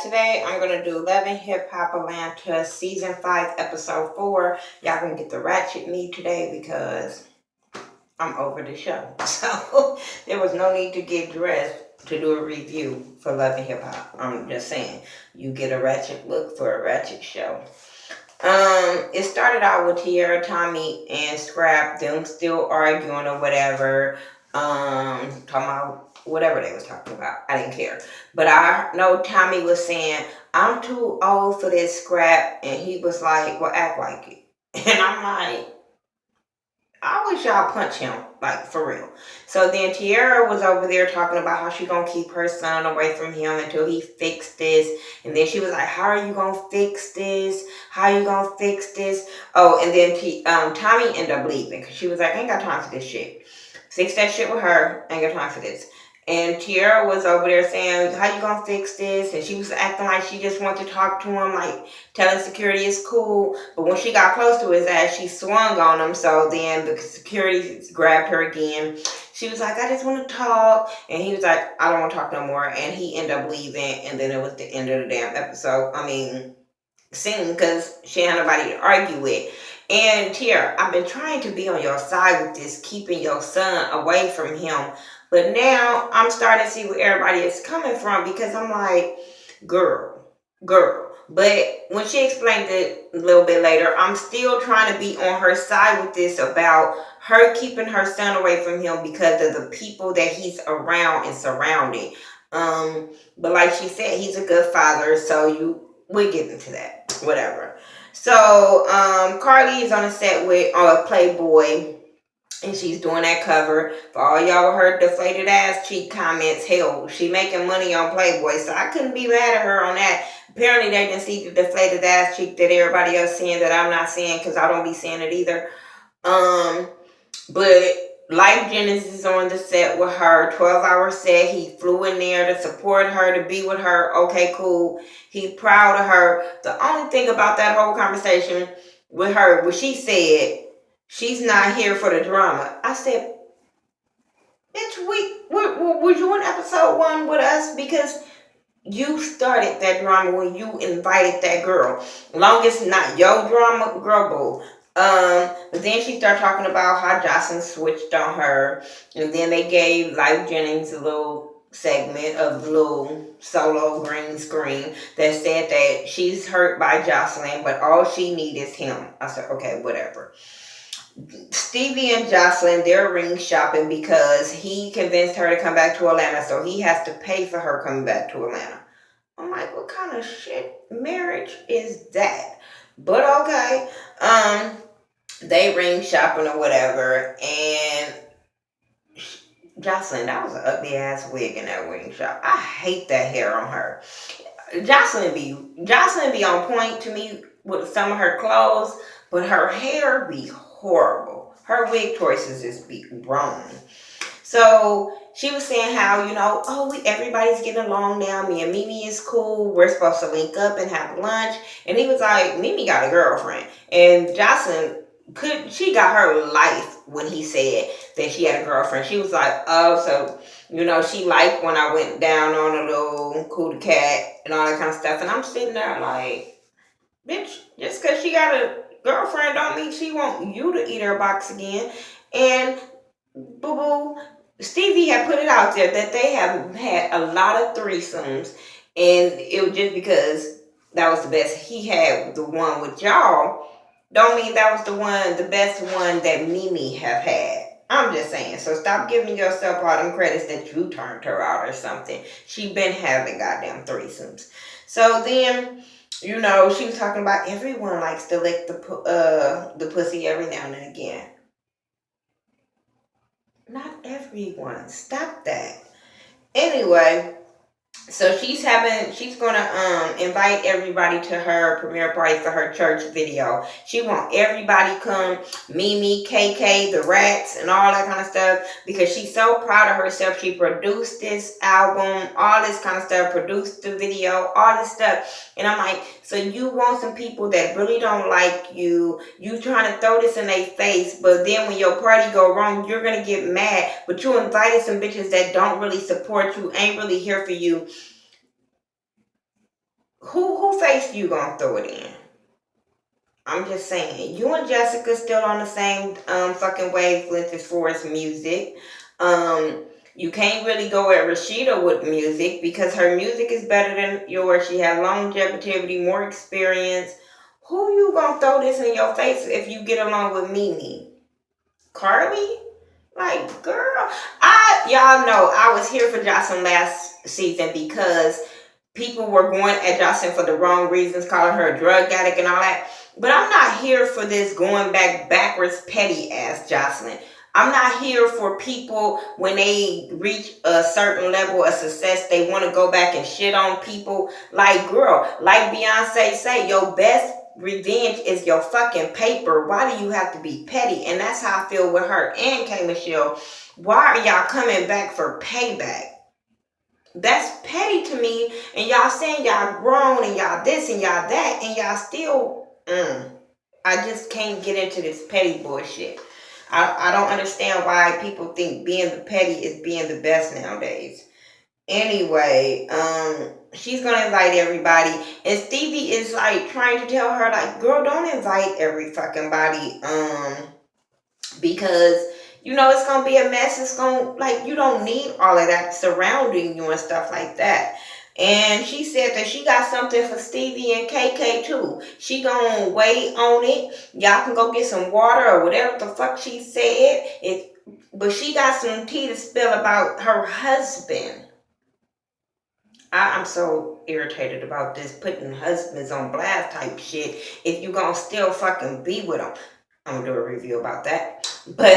Today I'm gonna do Love and Hip Hop Atlanta season 5 episode 4. Y'all gonna get the ratchet me today because I'm over the show. So there was no need to get dressed to do a review for Love and Hip Hop. I'm just saying you get a ratchet look for a ratchet show. It started out with Tierra, Tommy, and Scrap, them still arguing or whatever. Talking about whatever they was talking about. I didn't care. But I know Tommy was saying, I'm too old for this Scrap, and he was like, well, act like it. And I'm like, I wish y'all punch him, like for real. So then Tiara was over there talking about how she gonna keep her son away from him until he fixed this. And then she was like, "How are you gonna fix this? How you gonna fix this?" Oh, and then Tommy ended up leaving because she was like, "I ain't got time for this shit. Fix that shit with her. I ain't got time for this." And Tiara was over there saying, "How you gonna fix this?" And she was acting like she just wanted to talk to him, like telling security it's cool. But when she got close to his ass, she swung on him. So then the security grabbed her again. She was like, "I just want to talk." And he was like, "I don't want to talk no more." And he ended up leaving. And then it was the end of the damn episode. I mean, scene, because she had nobody to argue with. And Tiara, I've been trying to be on your side with this, keeping your son away from him. But now I'm starting to see where everybody is coming from because I'm like, girl. But when she explained it a little bit later, I'm still trying to be on her side with this about her keeping her son away from him because of the people that he's around and surrounding. But like she said, he's a good father, so we'll get into that. Whatever. So Carly is on a set with Playboy, and she's doing that cover. For all y'all with her deflated ass cheek comments, hell, she making money on Playboy, so I couldn't be mad at her on that. Apparently they didn't see the deflated ass cheek that everybody else seeing that I'm not seeing because I don't be seeing it either. But Life Jennings is on the set with her, 12-hour set. He flew in there to support her, to be with her. Okay, cool. He proud of her. The only thing about that whole conversation with her, what she said, she's not here for the drama. I said, bitch, was you in episode 1 with us? Because you started that drama when you invited that girl. Long as not your drama, girl, boo. But then she started talking about how Jocelyn switched on her, and then they gave Life Jennings a little segment of little solo green screen that said that she's hurt by Jocelyn, but all she need is him. I said, okay, whatever. Stevie and Jocelyn, they're ring shopping because he convinced her to come back to Atlanta, so he has to pay for her coming back to Atlanta. I'm like, what kind of shit marriage is that? But okay. They ring shopping or whatever, and Jocelyn, that was an ugly ass wig in that ring shop. I hate that hair on her. Jocelyn be on point to me with some of her clothes, but her hair be horrible. Her wig choices just be wrong. So she was saying how, everybody's getting along now. Me and Mimi is cool. We're supposed to link up and have lunch. And he was like, Mimi got a girlfriend. And Jocelyn, she got her life when he said that she had a girlfriend. She was like, oh, so, she liked when I went down on a little cool cat and all that kind of stuff. And I'm sitting there like, bitch, just because she got a girlfriend don't mean she want you to eat her box again. And boo-boo, Stevie had put it out there that they have had a lot of threesomes, and it was just because that was the best he had. The one with y'all don't mean that was the best one that Mimi have had. I'm just saying. So stop giving yourself all them credits that you turned her out or something. She been having goddamn threesomes. So then, she was talking about everyone likes to lick the pussy every now and again. Not everyone. Stop that. Anyway, so she's gonna invite everybody to her premiere party for her church video. She want everybody come, Mimi, KK, the Rats, and all that kind of stuff, because she's so proud of herself. She produced this album, all this kind of stuff, produced the video, all this stuff. And I'm like, so you want some people that really don't like you trying to throw this in their face, but then when your party go wrong, you're gonna get mad. But you invited some bitches that don't really support you, ain't really here for you. Who face you gonna throw it in? I'm just saying, you and Jessica still on the same fucking wavelength as far as music. Um, you can't really go at Rashida with music because her music is better than yours. She has longevity, more experience. Who you gonna throw this in your face if you get along with Mimi? Carly? Like, girl, y'all know I was here for Jocelyn last season because people were going at Jocelyn for the wrong reasons, calling her a drug addict and all that. But I'm not here for this going backwards, petty ass Jocelyn. I'm not here for people when they reach a certain level of success, they want to go back and shit on people. Like, girl, like Beyonce say, your best revenge is your fucking paper. Why do you have to be petty? And that's how I feel with her and K. Michelle. Why are y'all coming back for payback? That's petty to me. And y'all saying y'all grown and y'all this and y'all that and y'all still I just can't get into this petty bullshit. I don't understand why people think being the petty is being the best nowadays. Anyway, she's gonna invite everybody, and Stevie is like trying to tell her, like, girl, don't invite every fucking body, because you know it's gonna be a mess. It's gonna, like, you don't need all of that surrounding you and stuff like that. And she said that she got something for Stevie and KK too. She gonna wait on it. Y'all can go get some water or whatever the fuck she said. But she got some tea to spill about her husband. I'm so irritated about this putting husbands on blast type shit. If you gonna still fucking be with them, I'm gonna do a review about that. But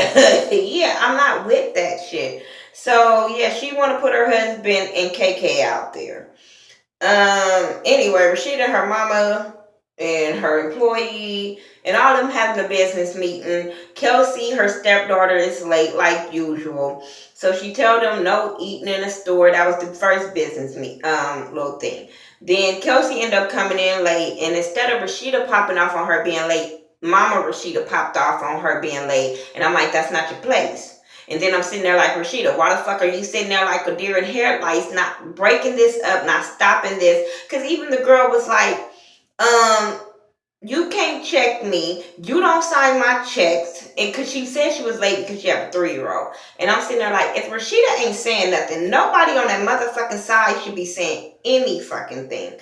yeah, I'm not with that shit. So yeah, she wanna put her husband and KK out there. Anyway, Rashida, her mama, and her employee, and all of them having a business meeting. Kelsey, her stepdaughter, is late like usual. So she told them no eating in a store. That was the first business little thing. Then Kelsey ended up coming in late, and instead of Rashida popping off on her being late, Mama Rashida popped off on her being late. And I'm like, that's not your place. And then I'm sitting there like, Rashida, why the fuck are you sitting there like a deer in headlights, not breaking this up, not stopping this? Because even the girl was like, you can't check me. You don't sign my checks. And because she said she was late because she had a 3-year-old. And I'm sitting there like, if Rashida ain't saying nothing, nobody on that motherfucking side should be saying any fucking thing.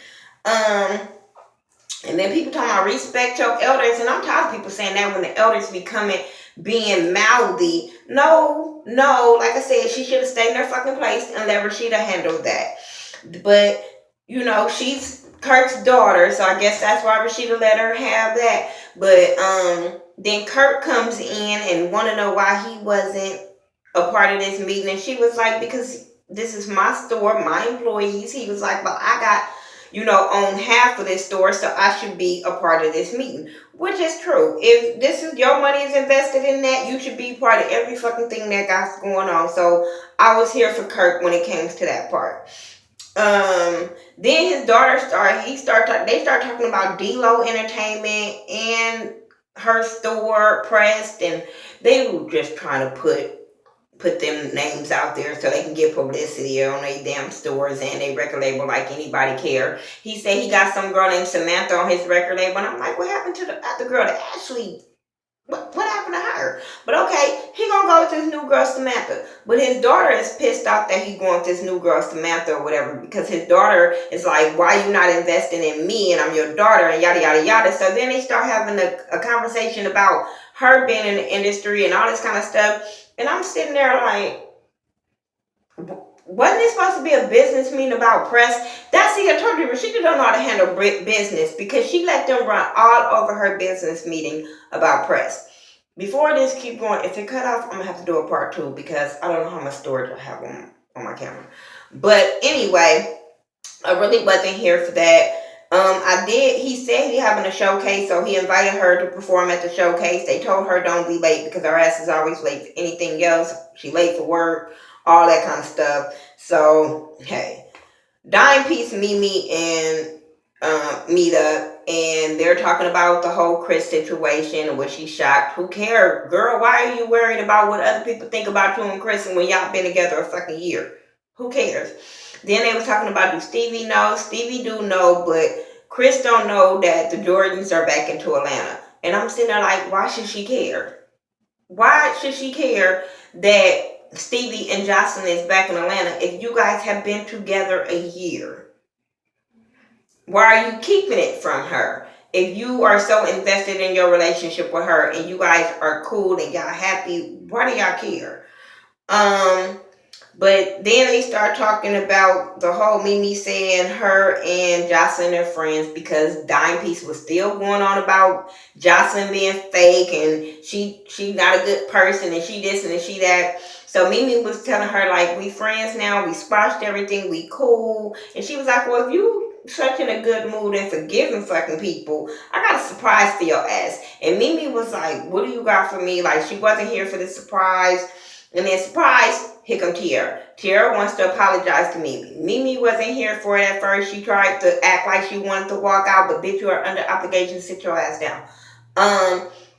And then people talking about respect your elders, and I'm tired of people saying that when the elders be coming being mouthy. No, like I said, she should have stayed in her fucking place and let Rashida handle that. But, you know, she's Kirk's daughter, so I guess that's why Rashida let her have that. But then Kirk comes in and want to know why he wasn't a part of this meeting, and she was like, because this is my store, my employees. He was like, well, I got, own half of this store, so I should be a part of this meeting. Which is true. If this is your money is invested in that, you should be part of every fucking thing that got going on. So I was here for Kirk when it came to that part. Then his daughter they start talking about D-Lo Entertainment and her store, Pressed, and they were just trying to put them names out there so they can get publicity on their damn stores and their record label like anybody care. He said he got some girl named Samantha on his record label, and I'm like, what happened to the girl that Ashley? What happened to her? But okay, he gonna go with this new girl Samantha. But his daughter is pissed off that he going with this new girl Samantha or whatever, because his daughter is like, why you not investing in me and I'm your daughter and yada yada yada. So then they start having a conversation about her being in the industry and all this kind of stuff. And I'm sitting there like, wasn't it supposed to be a business meeting about Press? I told you, Rashida don't know how to handle business because she let them run all over her business meeting about Press. Before this keep going, if it cut off, I'm going to have to do a part 2 because I don't know how much storage I have on my camera. But anyway, I really wasn't here for that. He said he having a showcase, so he invited her to perform at the showcase. They told her don't be late because her ass is always late for anything else. She late for work, all that kind of stuff. So, hey. Dime Piece, Mimi, and meet up, and they're talking about the whole Chris situation and was she shocked. Who cares? Girl, why are you worried about what other people think about you and Chris when y'all been together a fucking year? Who cares? Then they was talking about, do Stevie know? Stevie do know, but Chris don't know that the Jordans are back into Atlanta. And I'm sitting there like, why should she care? Why should she care that Stevie and Jocelyn is back in Atlanta if you guys have been together a year? Why are you keeping it from her? If you are so invested in your relationship with her and you guys are cool and y'all happy, why do y'all care? But then they start talking about the whole Mimi saying her and Jocelyn are friends because Dime Piece was still going on about Jocelyn being fake and she not a good person and she this and she that. So Mimi was telling her like, we friends now, we squashed everything, we cool. And she was like, well, if you such in a good mood and forgiving fucking people, I got a surprise for your ass. And Mimi was like, what do you got for me? Like, she wasn't here for the surprise. And then surprise, here come Tiara. Tiara wants to apologize to Mimi. Mimi wasn't here for it at first. She tried to act like she wanted to walk out, but bitch, you are under obligation to sit your ass down.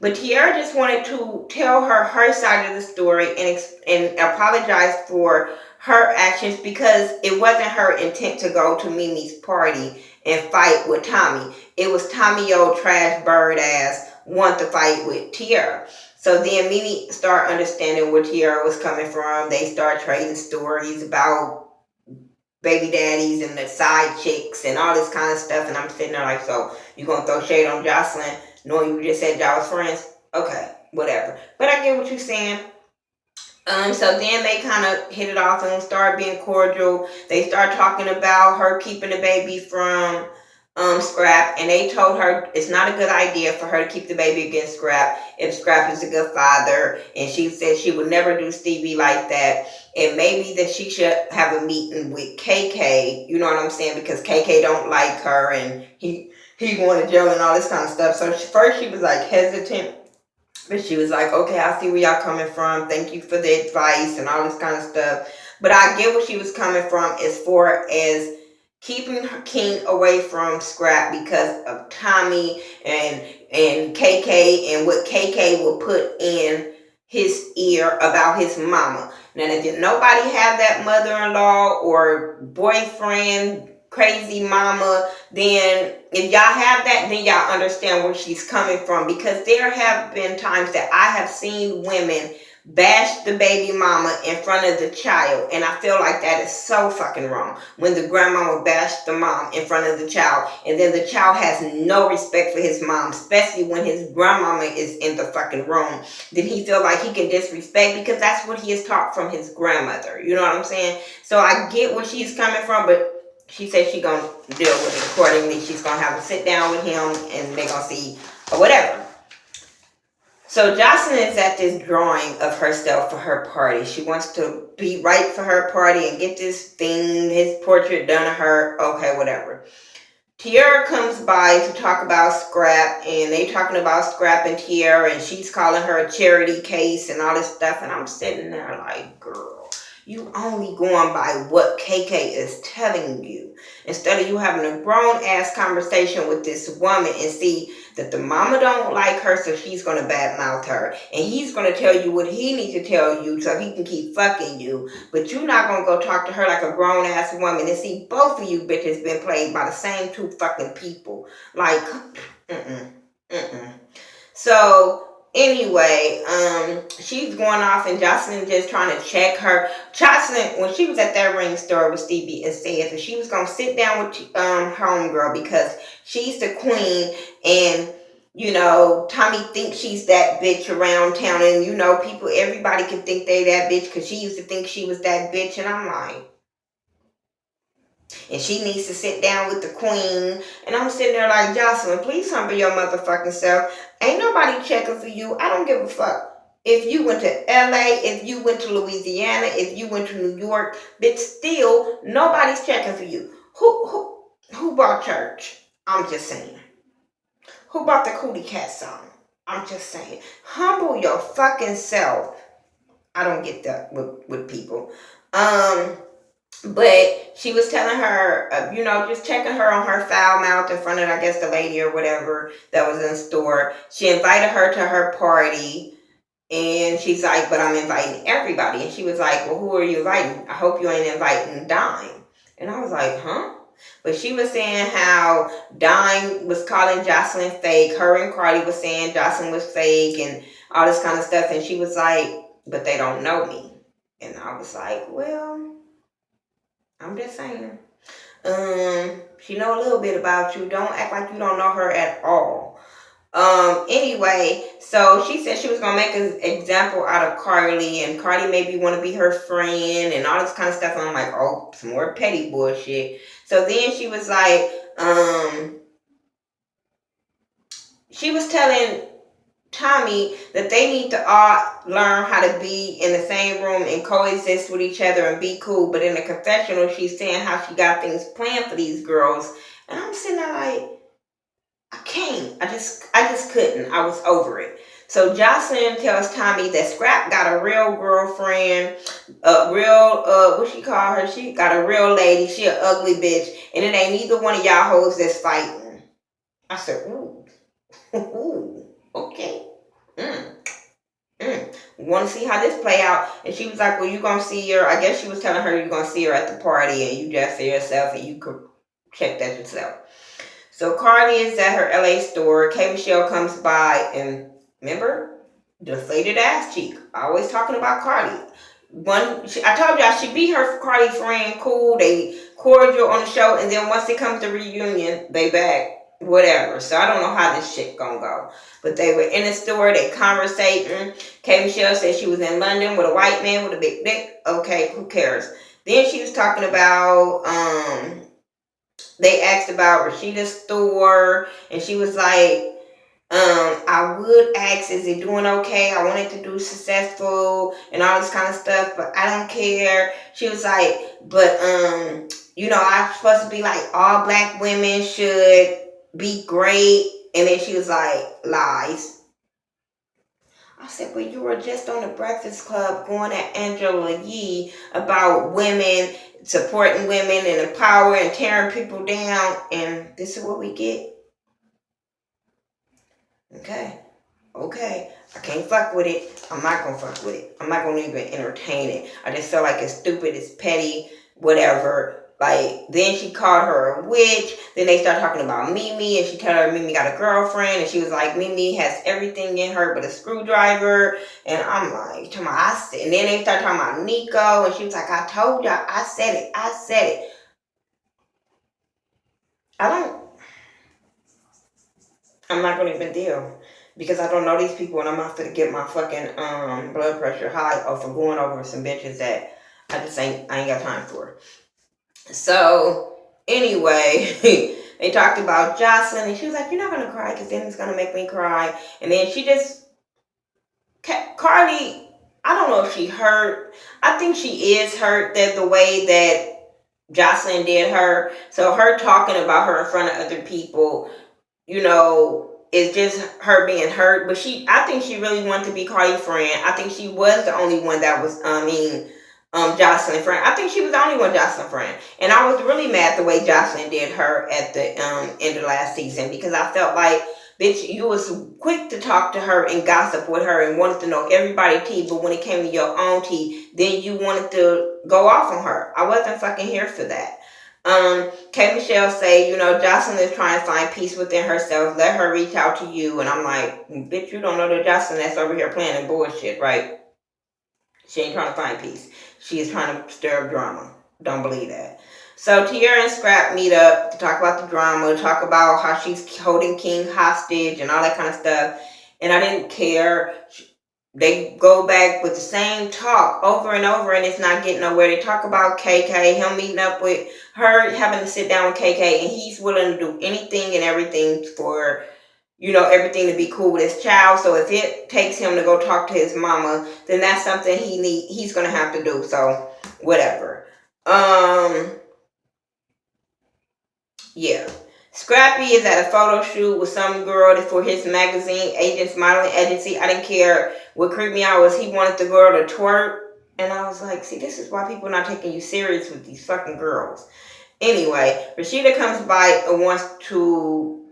But Tiara just wanted to tell her side of the story and apologize for her actions because it wasn't her intent to go to Mimi's party and fight with Tommy. It was Tommy, old trash bird ass, want to fight with Tiara. So then Mimi started understanding where Tiara was coming from. They start trading stories about baby daddies and the side chicks and all this kind of stuff. And I'm sitting there like, so you gonna throw shade on Jocelyn knowing you just said y'all was friends? Okay, whatever. But I get what you're saying. So then they kind of hit it off and start being cordial. They start talking about her keeping the baby from Scrap, and they told her it's not a good idea for her to keep the baby against Scrap if Scrap is a good father, and she said she would never do Stevie like that, and maybe that she should have a meeting with KK, you know what I'm saying, because KK don't like her, and he going to jail and all this kind of stuff. So first she was like hesitant, but she was like, okay, I see where y'all coming from. Thank you for the advice and all this kind of stuff. But I get where she was coming from as far as keeping her King away from Scrap because of Tommy and KK and what KK will put in his ear about his mama. Now, if nobody have that mother-in-law or boyfriend, crazy mama, then if y'all have that, then y'all understand where she's coming from, because there have been times that I have seen women bash the baby mama in front of the child, and I feel like that is so fucking wrong when the grandmama bashed the mom in front of the child and then the child has no respect for his mom, especially when his grandmama is in the fucking room. Then he feel like he can disrespect because that's what he is taught from his grandmother, you know what I'm saying? So I get where she's coming from, but she said she gonna deal with it accordingly. She's gonna have a sit down with him and they gonna see or whatever. So Jocelyn is at this drawing of herself for her party. She wants to be right for her party and get this thing, his portrait done of her. Okay, whatever. Tiara comes by to talk about Scrap, and they talking about Scrap and Tiara, and she's calling her a charity case and all this stuff. And I'm sitting there like, girl, you only going by what KK is telling you. Instead of you having a grown-ass conversation with this woman and see that the mama don't like her, so she's going to badmouth her. And he's going to tell you what he needs to tell you so he can keep fucking you. But you're not going to go talk to her like a grown-ass woman and see both of you bitches been played by the same two fucking people. Like, So, anyway, she's going off and Jocelyn just trying to check her. Jocelyn, when she was at that ring store with Stevie, and said that she was going to sit down with homegirl because she's the queen and you know, Tommy thinks she's that bitch around town, and you know, everybody can think they that bitch because she used to think she was that bitch, and I'm like, and she needs to sit down with the queen, and I'm sitting there like, Jocelyn, please humble your motherfucking self. Ain't nobody checking for you. I don't give a fuck. If you went to LA, if you went to Louisiana, if you went to New York, but still, nobody's checking for you. Who bought church? I'm just saying. Who bought the Cootie Cat song? I'm just saying. Humble your fucking self. I don't get that with people. But she was telling her, you know, just checking her on her foul mouth in front of, I guess, the lady or whatever that was in store. She invited her to her party. And she's like, but I'm inviting everybody. And she was like, well, who are you inviting? I hope you ain't inviting Dime. And I was like, huh? But she was saying how Dime was calling Jocelyn fake. Her and Cardi was saying Jocelyn was fake and all this kind of stuff. And she was like, but they don't know me. And I was like, well, I'm just saying. She know a little bit about you. Don't act like you don't know her at all. Anyway, so she said she was gonna make an example out of Carly, and Cardi maybe want to be her friend and all this kind of stuff. And I'm like, oh, some more petty bullshit. So then she was like, she was telling Tommy that they need to all learn how to be in the same room and coexist with each other and be cool. But in the confessional, she's saying how she got things planned for these girls, and I'm sitting there like, I can't. I just couldn't. I was over it. So Jocelyn tells Tommy that Scrap got a real girlfriend, a real what she call her? She got a real lady. She an ugly bitch, and it ain't neither one of y'all hoes that's fighting. I said, ooh, ooh, okay. Want to see how this play out? And she was like, well, you gonna see her. I guess she was telling her you're gonna see her at the party, and you just see yourself, and you could check that yourself. So Cardi is at her LA store. K Michelle comes by, and remember, deflated ass cheek. Always talking about Cardi. I told y'all she be her Cardi friend, cool. They cordial on the show, and then once it comes to reunion, they back whatever. So I don't know how this shit gonna go. But they were in the store, they conversating. K Michelle said she was in London with a white man with a big dick. Okay, who cares? Then she was talking about they asked about Rashida's store, and she was like, I would ask, is it doing okay? I wanted to do successful and all this kind of stuff, but I don't care. She was like, but I'm supposed to be like all black women should be great. And then she was like, lies. I said, but you were just on the Breakfast Club going at Angela Yee about women, supporting women and empowering and tearing people down, and this is what we get? Okay. I can't fuck with it. I'm not gonna fuck with it. I'm not gonna even entertain it. I just feel like it's stupid, it's petty, whatever. Like, then she called her a witch. Then they start talking about Mimi, and she told her Mimi got a girlfriend, and she was like, Mimi has everything in her but a screwdriver. And I'm like, and then they start talking about Nico, and she was like, I told y'all, I said it. I'm not gonna even deal because I don't know these people, and I'm about to get my fucking blood pressure high off of going over some bitches that I ain't got time for. So anyway, they talked about Jocelyn, and she was like, "You're not gonna cry because then it's gonna make me cry." And then she just Cardi. I don't know if she hurt. I think she is hurt that the way that Jocelyn did her. So her talking about her in front of other people, it's just her being hurt. But I think she really wanted to be Cardi's friend. I think she was the only one that was, Jocelyn friend. I think she was the only one Jocelyn friend. And I was really mad the way Jocelyn did her at the end of last season, because I felt like, bitch, you was quick to talk to her and gossip with her and wanted to know everybody's tea, but when it came to your own tea, then you wanted to go off on her. I wasn't fucking here for that. K Michelle say, Jocelyn is trying to find peace within herself. Let her reach out to you. And I'm like, bitch, you don't know the Jocelyn that's over here planning bullshit, right? She ain't trying to find peace. She is trying to stir up drama. Don't believe that. So Tierra and Scrap meet up to talk about the drama, talk about how she's holding King hostage and all that kind of stuff. And I didn't care. They go back with the same talk over and over, and it's not getting nowhere. They talk about KK, him meeting up with her, having to sit down with KK, and he's willing to do anything and everything for, everything to be cool with his child. So if it takes him to go talk to his mama, then that's something he's gonna have to do. So whatever. Yeah. Scrappy is at a photo shoot with some girl for his magazine, Agents Modeling Agency. I didn't care. What creeped me out was he wanted the girl to twerk. And I was like, see, this is why people are not taking you serious with these fucking girls. Anyway, Rashida comes by and wants to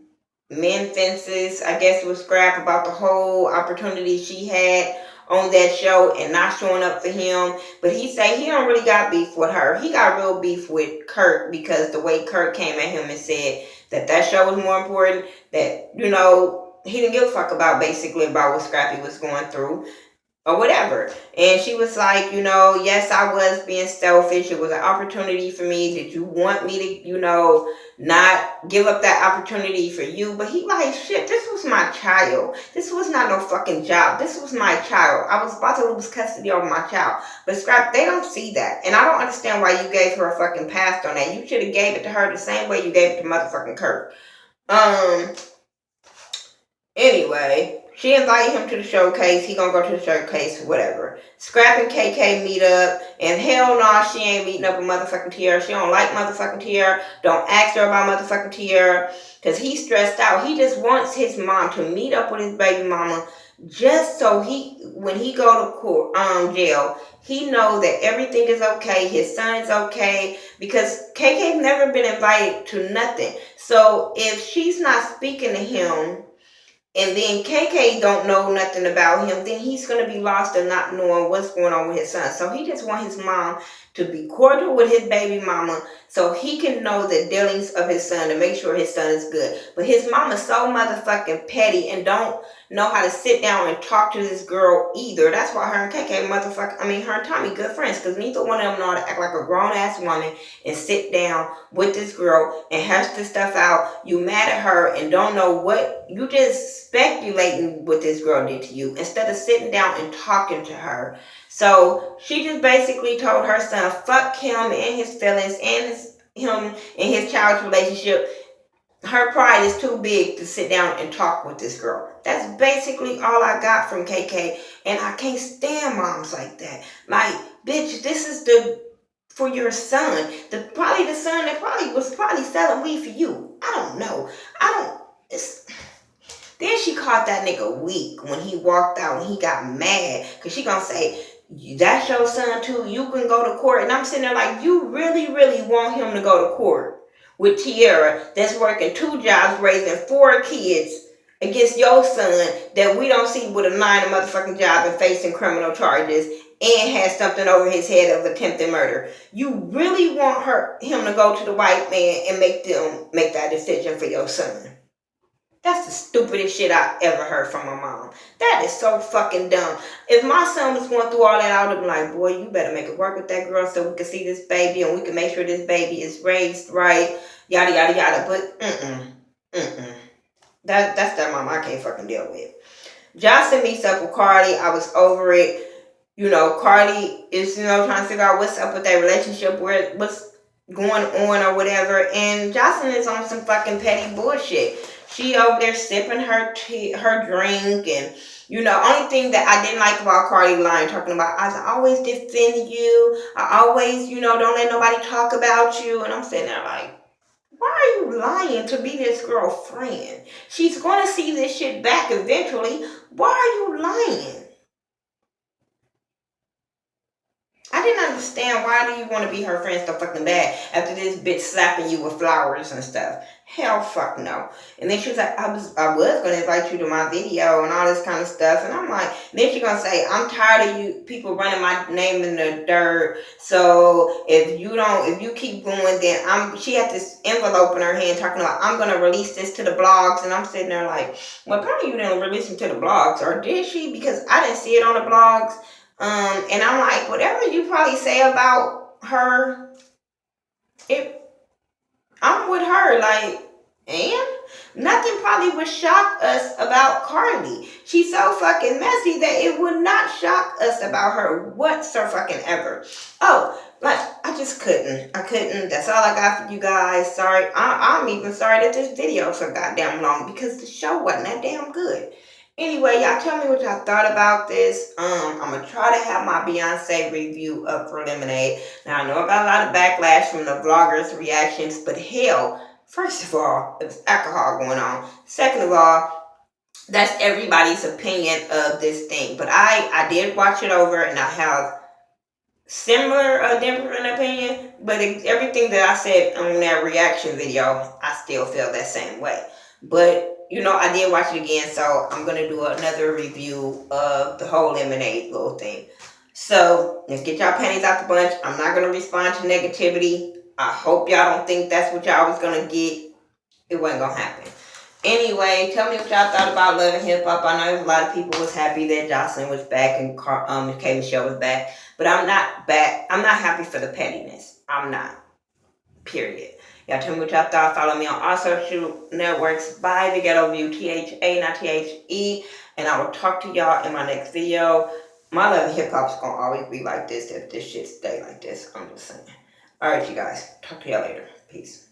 mend fences, I guess, with Scrap about the whole opportunity she had on that show and not showing up for him. But he say he don't really got beef with her. He got real beef with Kurt because the way Kurt came at him and said that show was more important, that, he didn't give a fuck about, basically, about what Scrappy was going through or whatever. And she was like, yes, I was being selfish. It was an opportunity for me. Did you want me to, not give up that opportunity for you? But he like, shit, this was my child. This was not no fucking job. This was my child. I was about to lose custody over my child. But Scrap, they don't see that. And I don't understand why you gave her a fucking pass on that. You should have gave it to her the same way you gave it to motherfucking Kurt. Anyway, she invited him to the showcase. He gonna go to the showcase, whatever. Scrap and KK meet up, and hell no, she ain't meeting up with motherfucking Tierra. She don't like motherfucking Tierra. Don't ask her about motherfucking Tierra, because he's stressed out. He just wants his mom to meet up with his baby mama, just so when he go to court, jail, he know that everything is okay. His son is okay, because KK's never been invited to nothing. So if she's not speaking to him, and then KK don't know nothing about him, then he's going to be lost and not knowing what's going on with his son. So he just wants his mom to be cordial with his baby mama so he can know the dealings of his son to make sure his son is good. But his mama's so motherfucking petty and don't know how to sit down and talk to this girl either. That's why her and KK her and Tommy good friends, because neither one of them know how to act like a grown-ass woman and sit down with this girl and hash this stuff out. You mad at her and don't know what, you just speculating what this girl did to you instead of sitting down and talking to her. So she just basically told her son, fuck him and his feelings and him and his child's relationship. Her pride is too big to sit down and talk with this girl. That's basically all I got from KK. And I can't stand moms like that. Like, bitch, this is for your son. The son that was selling weed for you. I don't know. Then she caught that nigga weak when he walked out and he got mad. Because she gonna say, that's your son too. You can go to court. And I'm sitting there like, you really, really want him to go to court with Tierra that's working 2 jobs, raising 4 kids against your son that we don't see with a 9 motherfucking job and facing criminal charges and has something over his head of attempted murder. You really want him to go to the white man and make that decision for your son. That's the stupidest shit I ever heard from my mom. That is so fucking dumb. If my son was going through all that, I would have been like, boy, you better make it work with that girl so we can see this baby and we can make sure this baby is raised right, yada, yada, yada. But, that's that mom I can't fucking deal with. Johnson meets up with Cardi. I was over it. Cardi is, trying to figure out what's up with their relationship, what's going on or whatever. And Jocelyn is on some fucking petty bullshit. She over there sipping her drink, and only thing that I didn't like about Cardi lying, talking about I always defend you, I always don't let nobody talk about you, and I'm sitting there like, why are you lying to be this girlfriend? She's gonna see this shit back eventually. Why are you lying? I didn't understand, why do you want to be her friend so fucking bad after this bitch slapping you with flowers and stuff? Hell fuck no. And then she was like, I was going to invite you to my video and all this kind of stuff. And I'm like, then she's going to say, I'm tired of you people running my name in the dirt. So if you keep going, then she had this envelope in her hand talking about, I'm going to release this to the blogs. And I'm sitting there like, well, probably you didn't release it to the blogs, or did she? Because I didn't see it on the blogs. And I'm like, whatever you probably say about her, I'm with her, like, and nothing probably would shock us about Cardi. She's so fucking messy that it would not shock us about her whatsoever. Oh, like, I just couldn't. That's all I got for you guys. Sorry. I'm even sorry that this video is so goddamn long, because the show wasn't that damn good. Anyway, y'all tell me what y'all thought about this. I'm going to try to have my Beyonce review up for Lemonade. Now, I know I got a lot of backlash from the vloggers' reactions, but hell, first of all, there's alcohol going on. Second of all, that's everybody's opinion of this thing. But I did watch it over, and I have similar different opinion, but everything that I said on that reaction video, I still feel that same way. But I did watch it again, so I'm gonna do another review of the whole lemonade little thing. So let's get y'all panties out the bunch. I'm not gonna respond to negativity. I hope y'all don't think that's what y'all was gonna get. It wasn't gonna happen. Anyway, tell me what y'all thought about Love and Hip Hop. I know a lot of people was happy that Jocelyn was back and K Michelle was back, but I'm not back. I'm not happy for the pettiness. I'm not. Period. Y'all tell me what y'all thought. Follow me on all social networks by The Ghetto View, THA, not THE. And I will talk to y'all in my next video. My love of hip hop is going to always be like this if this shit stay like this. I'm just saying. Alright, you guys. Talk to y'all later. Peace.